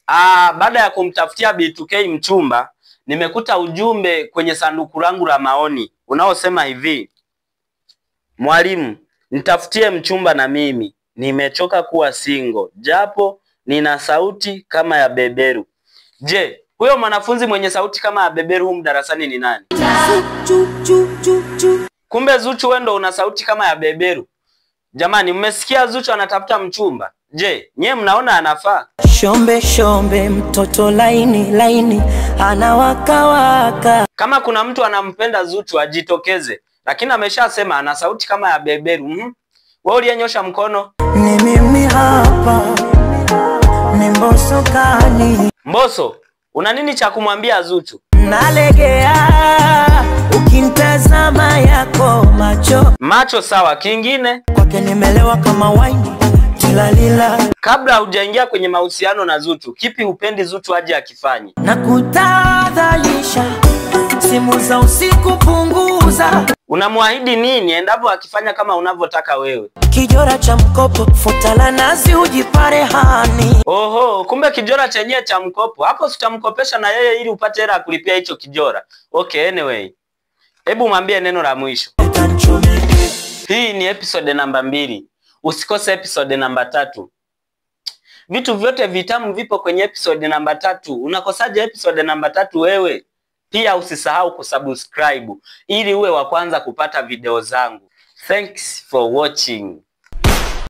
Baada ya kumtafutia B2K mchumba, nimekuta ujumbe kwenye sanduku langu la maoni unaosema hivi: mwalimu, nitafutie mchumba na mimi. Nimechoka kuwa single, japo nina sauti kama ya beberu. Je, huyo mwanafunzi mwenye sauti kama ya beberu humu darasani ni nani? Kumbe Zuchu wewe ndo una sauti kama ya beberu. Jamani, mmesikia Zuchu anatafuta mchumba? Je, nyewe mnaona anafaa? Shombe shombe mtoto laini laini anawaka waka. Kama kuna mtu anampenda Zuchu ajitokeze, lakini ameshasema ana sauti kama ya beberu. Wewe uliyenyosha mkono? Ni mimi hapa. Ni Mbosso kani. Mbosso, una nini cha kumwambia Zuchu? Nalegea ukintazama yako macho. Macho sawa, kingine? Kwake nimelewa kama wine. Tilalila. Kabla hujaingia kwenye mahusiano na Zuchu, kipi upendi Zuchu aje akifanye? Na kutadhalisha, simu za usiku punguza. Unamwahidi nini endapo akifanya kama unavyotaka wewe? Kijora cha mkopo, futa la nazi ujipare hani. Oho, kumbe kijora chenye cha mkopo. Hapo sitamkopesha na yeye ili upate hela kulipia hicho kijora. Okay, anyway. Hebu mwambie neno la mwisho. Hii ni episode namba 2. Usikose episode namba 3. Vitu vyote vitamu vipo kwenye episode namba 3. Unakosaje episode namba 3 wewe? Pia usisahau kusubscribe ili uwe wa kwanza kupata video zangu. Thanks for watching.